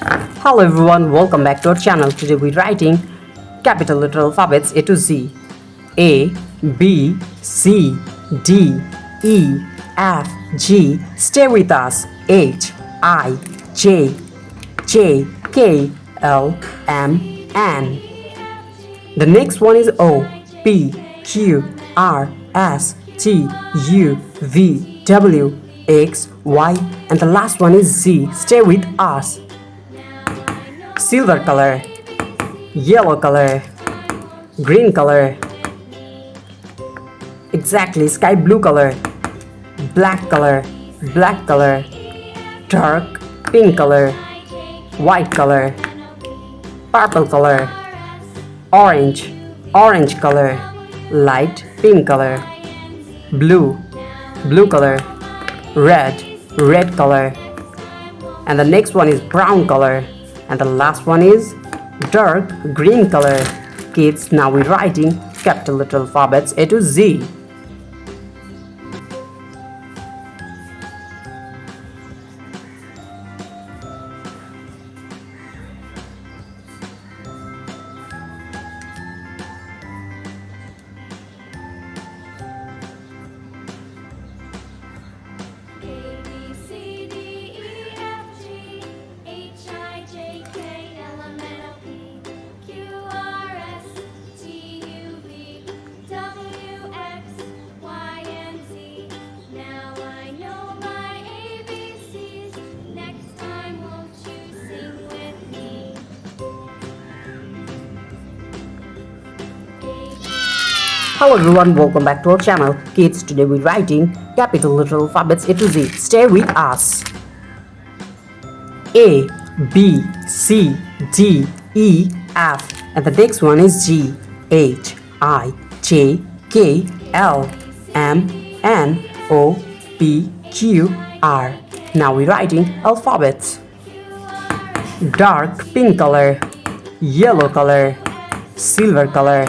Hello everyone, welcome back to our channel. Today we're writing capital letter alphabets A to Z. A, B, C, D, E, F, G. Stay with us. H, I, J, K, L, M, N. The next one is O, P, Q, R, S, T, U, V, W, X, Y, and the last one is Z. Stay with us. Silver color, yellow color, green color, exactly sky blue color, black color, dark pink color, white color, purple color, orange color, light pink color, blue color, red color, and the next one is brown color, and the last one is dark green color. Kids, now we're writing capital letter alphabets A to Z. Hello everyone, welcome back to our channel. Kids, today we're writing capital letter alphabets A to Z. Stay with us. A, B, C, D, E, F, and the next one is G, H, I, J, K, L, M, N, O, P, Q, R. Now we're writing alphabets. Dark pink color, yellow color, silver color,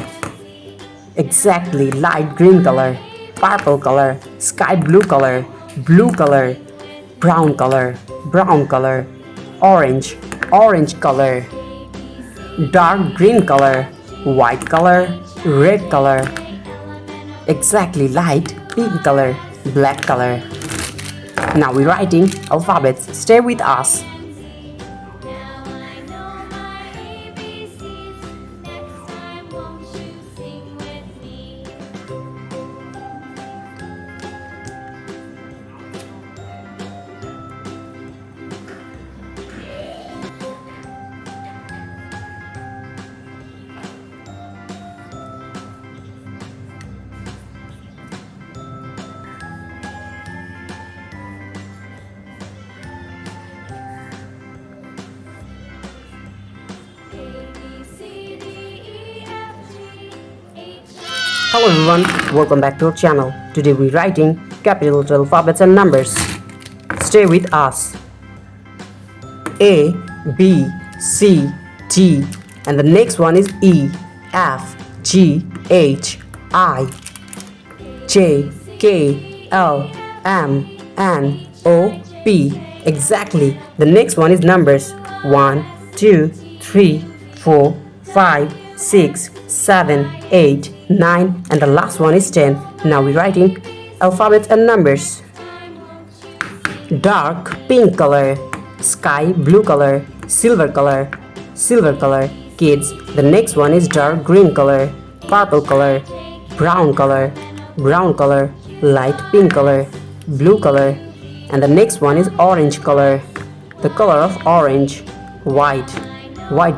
exactly light green color, purple color, sky blue color, brown color, orange color, dark green color, white color, red color, exactly light pink color, black color. Now we're writing alphabets. Stay with us. Hello everyone, welcome back to our channel. Today we're writing capital letter alphabets and numbers. Stay with us. A, B, C, D, and the next one is E, F, G, H, I, J, K, L, M, N, O, P. Exactly. The next one is numbers 1, 2, 3, 4, 5, 6, 7, 8, 9, and the last one is 10. Now we're writing alphabets and numbers. Dark pink color, sky blue color, silver color. Kids, the next one is dark green color, purple color, brown color, light pink color, blue color, and the next one is orange color, the color of orange, white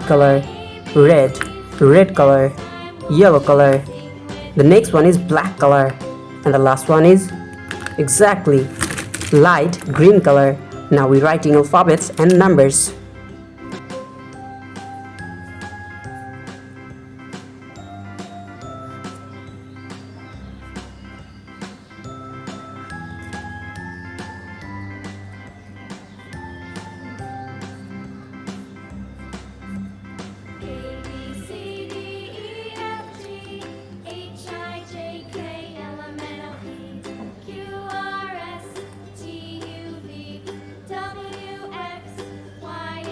color, red color, yellow color. The next one is black color, and the last one is exactly light green color. Now we're writing alphabets and numbers. W, X, Y,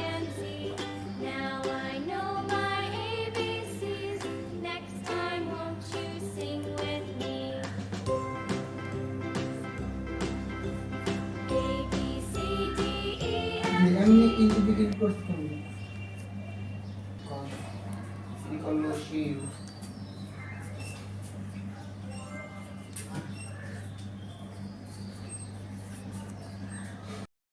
এমনি individual course করবি। Because she